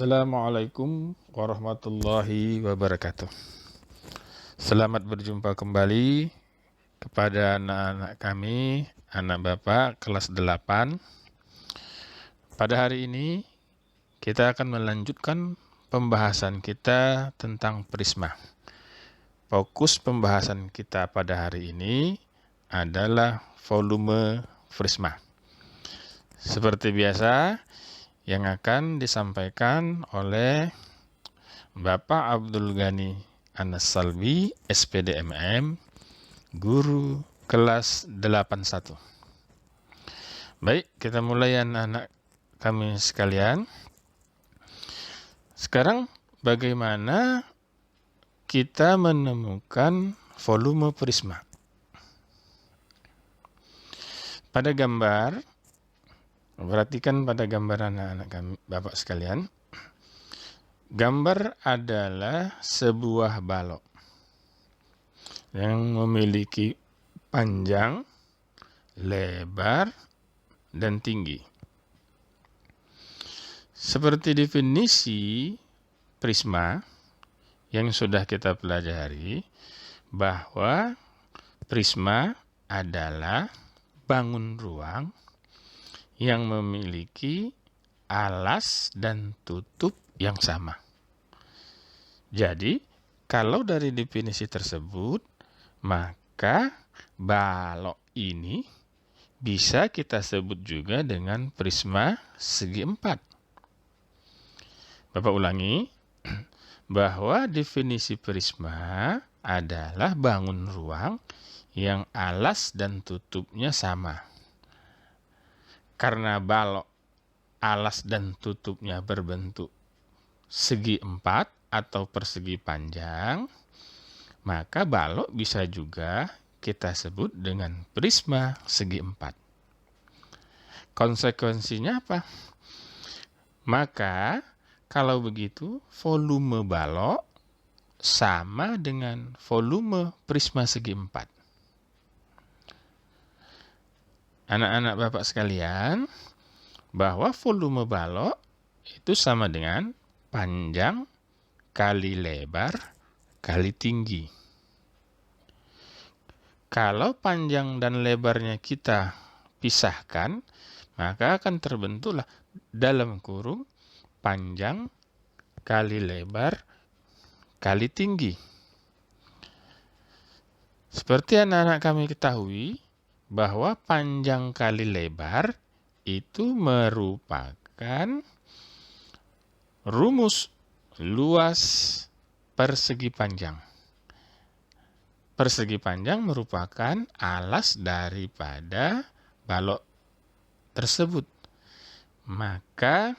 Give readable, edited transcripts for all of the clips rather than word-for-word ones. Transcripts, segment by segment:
Assalamualaikum warahmatullahi wabarakatuh. Selamat berjumpa kembali kepada anak-anak kami, anak Bapak kelas 8. Pada hari ini kita akan melanjutkan pembahasan kita tentang prisma. Fokus pembahasan kita pada hari ini adalah volume prisma. Seperti biasa, yang akan disampaikan oleh Bapak Abdul Ghani Anas-Salbi, SPD MM, guru kelas 81. Baik, kita mulai anak-anak kami sekalian. Sekarang bagaimana kita menemukan volume prisma? Pada gambar, perhatikan pada gambar anak-anak kami, Bapak sekalian. Gambar adalah sebuah balok yang memiliki panjang, lebar, dan tinggi. Seperti definisi prisma yang sudah kita pelajari, bahwa prisma adalah bangun ruang yang memiliki alas dan tutup yang sama. Jadi, kalau dari definisi tersebut, maka balok ini bisa kita sebut juga dengan prisma segi empat. Bapak ulangi, bahwa definisi prisma adalah bangun ruang yang alas dan tutupnya sama. Karena balok, alas dan tutupnya berbentuk segi empat atau persegi panjang, maka balok bisa juga kita sebut dengan prisma segi empat. Konsekuensinya apa? Maka kalau begitu volume balok sama dengan volume prisma segi empat. Anak-anak Bapak sekalian, bahwa volume balok itu sama dengan panjang kali lebar kali tinggi. Kalau panjang dan lebarnya kita pisahkan, maka akan terbentuklah dalam kurung panjang kali lebar kali tinggi. Seperti anak-anak kami ketahui, bahwa panjang kali lebar itu merupakan rumus luas persegi panjang. Persegi panjang merupakan alas daripada balok tersebut. Maka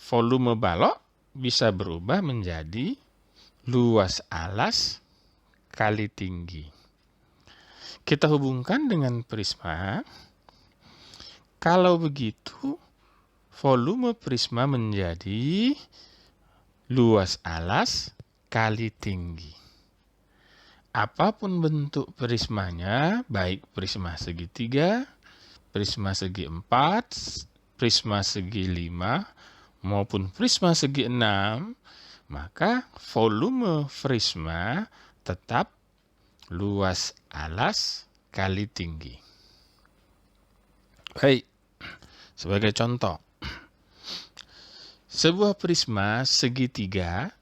volume balok bisa berubah menjadi luas alas kali tinggi. Kita hubungkan dengan prisma. Kalau begitu, volume prisma menjadi luas alas kali tinggi. Apapun bentuk prismanya, baik prisma segitiga, prisma segi empat, prisma segi lima, maupun prisma segi enam, maka volume prisma tetap luas alas kali tinggi. Baik, sebagai contoh, sebuah prisma segitiga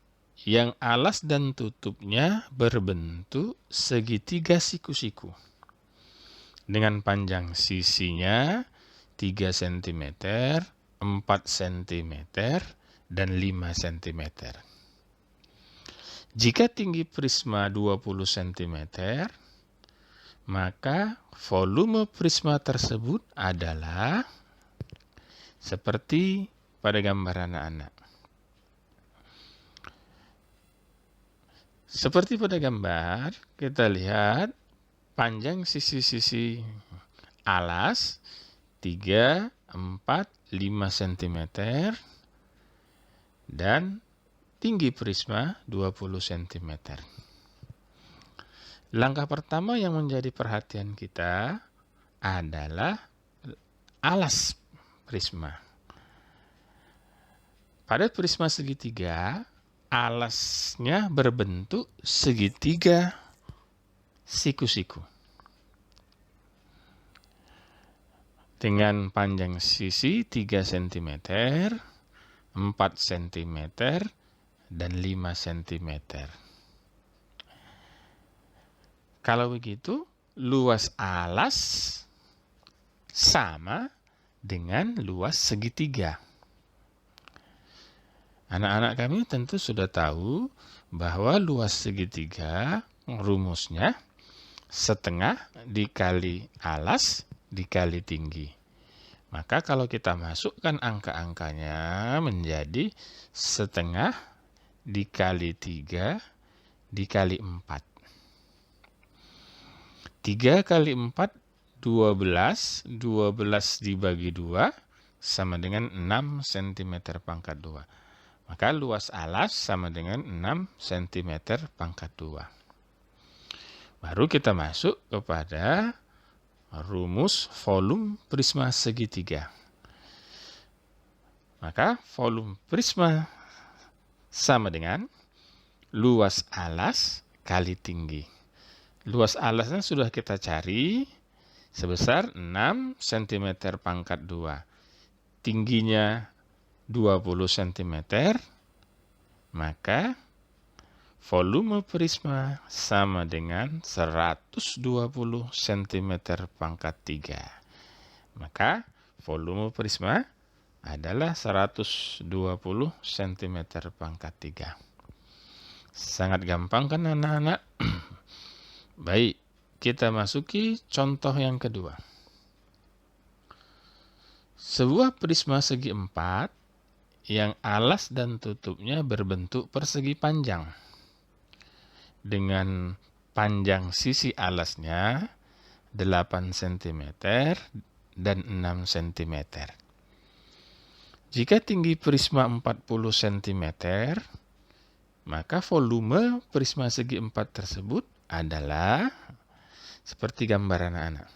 yang alas dan tutupnya berbentuk segitiga siku-siku dengan panjang sisinya 3 cm, 4 cm, dan 5 cm. Jika tinggi prisma 20 cm, maka volume prisma tersebut adalah seperti pada gambar anak-anak. Seperti pada gambar, kita lihat panjang sisi-sisi alas 3, 4, 5 cm dan tinggi prisma 20 cm. Langkah pertama yang menjadi perhatian kita adalah alas prisma. pada prisma segitiga, alasnya berbentuk segitiga siku-siku. Dengan panjang sisi 3 cm, 4 cm, dan 5 cm. Kalau begitu, luas alas sama dengan luas segitiga. Anak-anak kami tentu sudah tahu bahwa luas segitiga rumusnya setengah dikali alas dikali tinggi. Maka kalau kita masukkan angka-angkanya menjadi setengah dikali 3 dikali 4. 3 kali 4, 12. 12 dibagi 2 sama dengan 6 cm pangkat 2. Maka luas alas sama dengan 6 cm pangkat 2. Baru kita masuk kepada rumus volume prisma segitiga. Maka volume prisma sama dengan luas alas kali tinggi. Luas alasnya sudah kita cari sebesar 6 cm pangkat 2. Tingginya 20 cm. Maka volume prisma sama dengan 120 cm pangkat 3. Maka volume prisma adalah 120 cm pangkat 3. Sangat gampang kan anak-anak? Baik, kita masuki contoh yang kedua. Sebuah prisma segi 4 yang alas dan tutupnya berbentuk persegi panjang. Dengan panjang sisi alasnya 8 cm dan 6 cm. Jika tinggi prisma 40 cm, maka volume prisma segi 4 tersebut adalah seperti gambar anak-anak.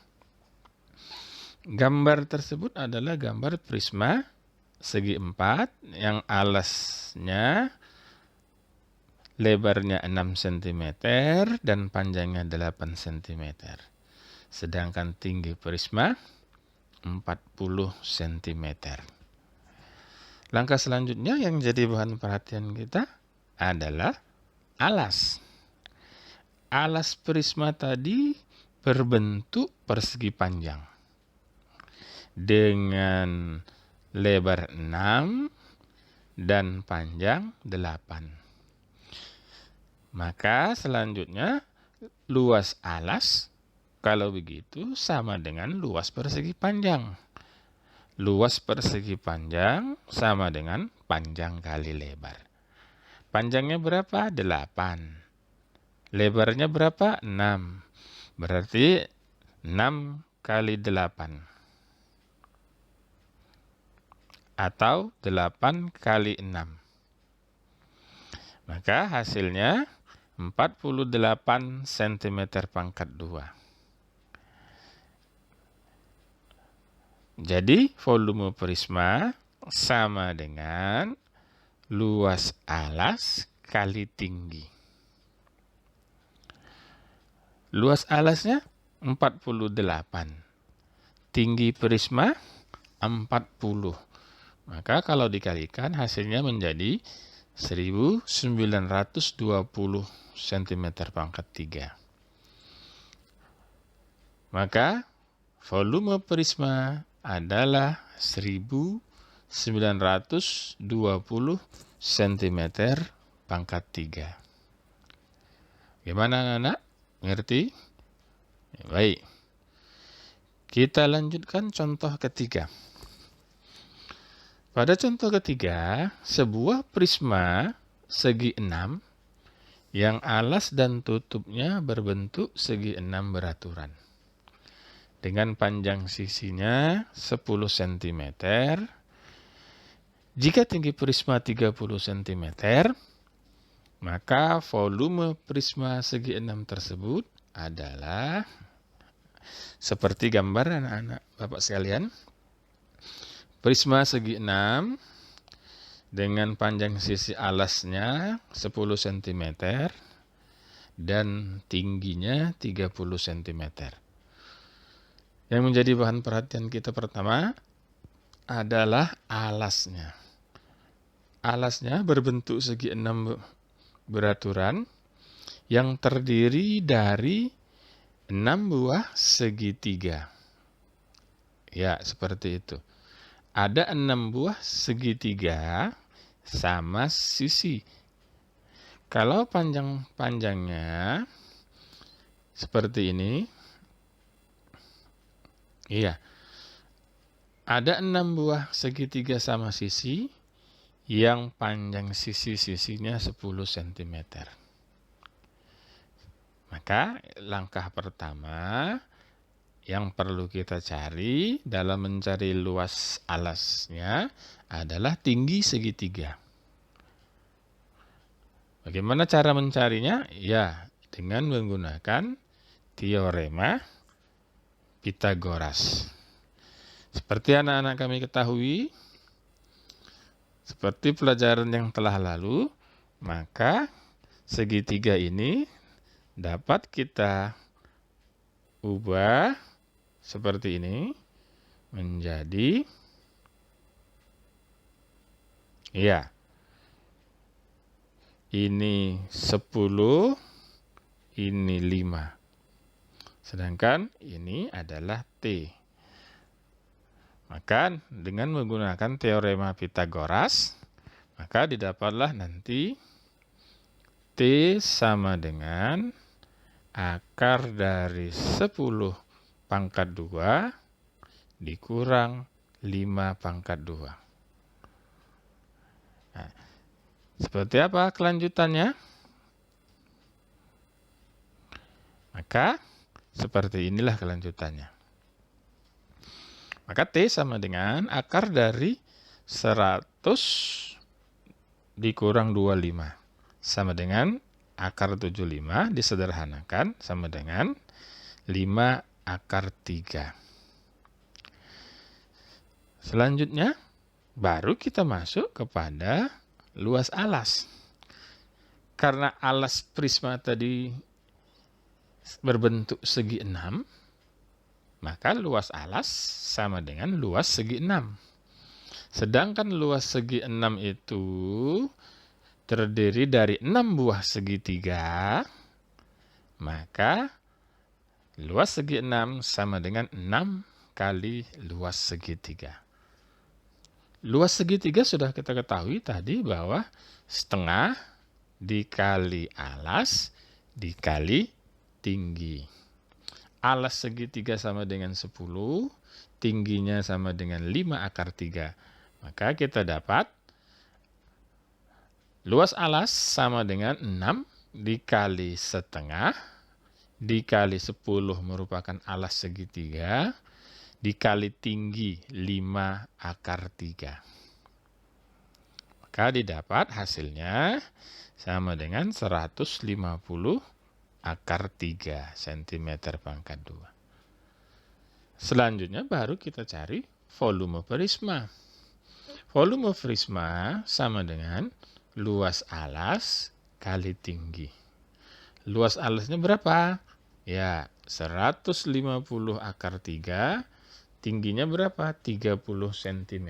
Gambar tersebut adalah gambar prisma segi 4 yang alasnya lebarnya 6 cm dan panjangnya 8 cm. Sedangkan tinggi prisma 40 cm. Langkah selanjutnya yang jadi bahan perhatian kita adalah alas. Alas prisma tadi berbentuk persegi panjang dengan lebar 6 dan panjang 8. Maka selanjutnya luas alas kalau begitu sama dengan luas persegi panjang. Luas persegi panjang sama dengan panjang kali lebar. Panjangnya berapa? 8. Lebarnya berapa? 6. Berarti 6 kali 8. Atau 8 kali 6. Maka hasilnya 48 cm pangkat 2. Jadi volume prisma sama dengan luas alas kali tinggi. Luas alasnya 48. Tinggi prisma 40. Maka kalau dikalikan hasilnya menjadi 1920 cm pangkat 3. Maka volume prisma adalah 1920 cm pangkat 3. Gimana anak? Ngerti? Baik. Kita lanjutkan contoh ketiga. Pada contoh ketiga, sebuah prisma segi 6 yang alas dan tutupnya berbentuk segi 6 beraturan. Dengan panjang sisinya 10 cm. Jika tinggi prisma 30 cm, maka volume prisma segi 6 tersebut adalah seperti gambar anak-anak Bapak sekalian. Prisma segi 6 dengan panjang sisi alasnya 10 cm dan tingginya 30 cm. Yang menjadi bahan perhatian kita pertama adalah alasnya. Alasnya berbentuk segi 6 beraturan yang terdiri dari 6 buah segitiga. Ya, seperti itu. Ada 6 buah segitiga sama sisi. Kalau panjangnya seperti ini, iya, ada 6 buah segitiga sama sisi yang panjang sisi-sisinya 10 cm. Maka langkah pertama yang perlu kita cari dalam mencari luas alasnya adalah tinggi segitiga. Bagaimana cara mencarinya? Ya, dengan menggunakan teorema Pitagoras. Seperti anak-anak kami ketahui, seperti pelajaran yang telah lalu, maka segitiga ini dapat kita ubah seperti ini menjadi, ya, ini 10, ini 5. Sedangkan ini adalah T. Maka dengan menggunakan teorema Pitagoras, maka didapatlah nanti T sama dengan akar dari 10 pangkat 2 dikurang 5 pangkat 2. Nah, seperti apa kelanjutannya? Maka seperti inilah kelanjutannya. Maka T sama dengan akar dari 100 dikurang 25. Sama dengan akar 75 disederhanakan sama dengan 5 akar 3. Selanjutnya, baru kita masuk kepada luas alas. Karena alas prisma tadi berbentuk segi 6, maka luas alas sama dengan luas segi 6. Sedangkan luas segi 6 itu terdiri dari 6 buah segitiga, maka luas segi 6 sama dengan 6 kali luas segitiga. Luas segitiga sudah kita ketahui tadi bahwa setengah dikali alas dikali tinggi. Alas segitiga sama dengan 10, tingginya sama dengan 5 akar 3. Maka kita dapat luas alas sama dengan 6 dikali setengah, dikali 10 merupakan alas segitiga, dikali tinggi 5 akar 3. Maka didapat hasilnya sama dengan 150 akar 3 cm pangkat 2. Selanjutnya baru kita cari volume prisma. Volume prisma sama dengan luas alas kali tinggi. Luas alasnya berapa? Ya, 150 akar 3, tingginya berapa? 30 cm.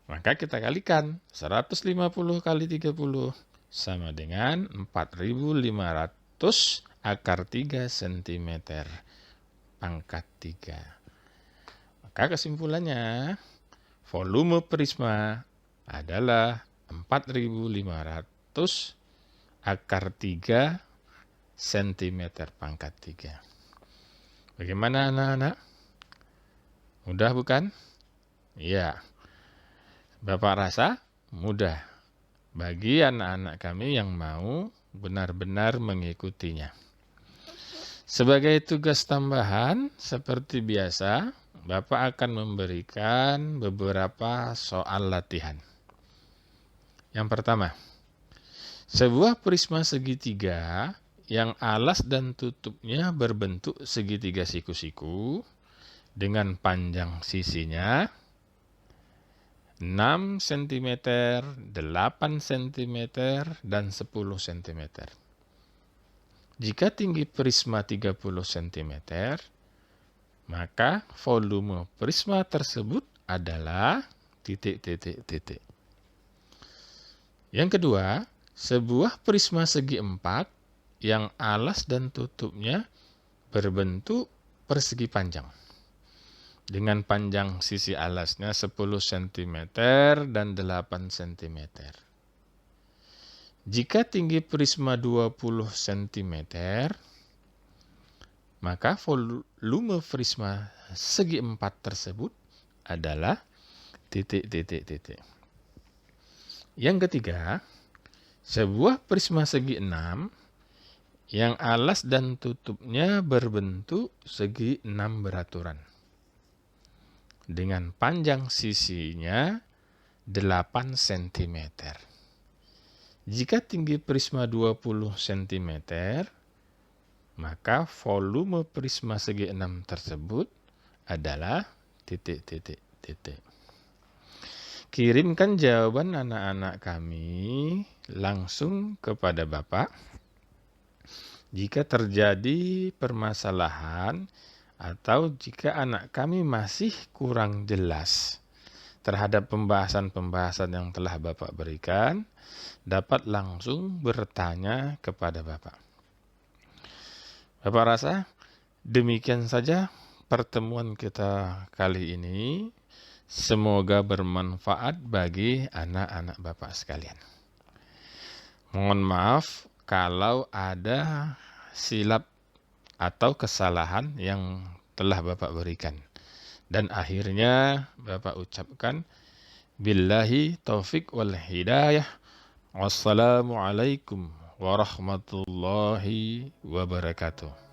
Maka kita kalikan 150 kali 30 sama dengan 4500 akar 3 cm pangkat 3. Maka kesimpulannya, volume prisma adalah 4500 akar 3 cm pangkat 3. Bagaimana anak-anak? Mudah bukan? Iya. Bapak rasa mudah bagi anak-anak kami yang mau benar-benar mengikutinya. Sebagai tugas tambahan, seperti biasa, Bapak akan memberikan beberapa soal latihan. Yang pertama, sebuah prisma segitiga yang alas dan tutupnya berbentuk segitiga siku-siku dengan panjang sisinya 6 cm, 8 cm, dan 10 cm. Jika tinggi prisma 30 cm, maka volume prisma tersebut adalah titik. Yang kedua, sebuah prisma segi 4 yang alas dan tutupnya berbentuk persegi panjang dengan panjang sisi alasnya 10 cm dan 8 cm. Jika tinggi prisma 20 cm, maka volume prisma segi 4 tersebut adalah titik. Yang ketiga, sebuah prisma segi 6 yang alas dan tutupnya berbentuk segi 6 beraturan dengan panjang sisinya 8 cm. Jika tinggi prisma 20 cm, maka volume prisma segi 6 tersebut adalah titik. Kirimkan jawaban anak-anak kami langsung kepada Bapak. Jika terjadi permasalahan atau jika anak kami masih kurang jelas terhadap pembahasan-pembahasan yang telah Bapak berikan, dapat langsung bertanya kepada Bapak. Bapak rasa demikian saja pertemuan kita kali ini. Semoga bermanfaat bagi anak-anak Bapak sekalian. Mohon maaf kalau ada silap atau kesalahan yang telah Bapak berikan. Dan akhirnya Bapak ucapkan, billahi taufik wal hidayah. Wassalamualaikum warahmatullahi wabarakatuh.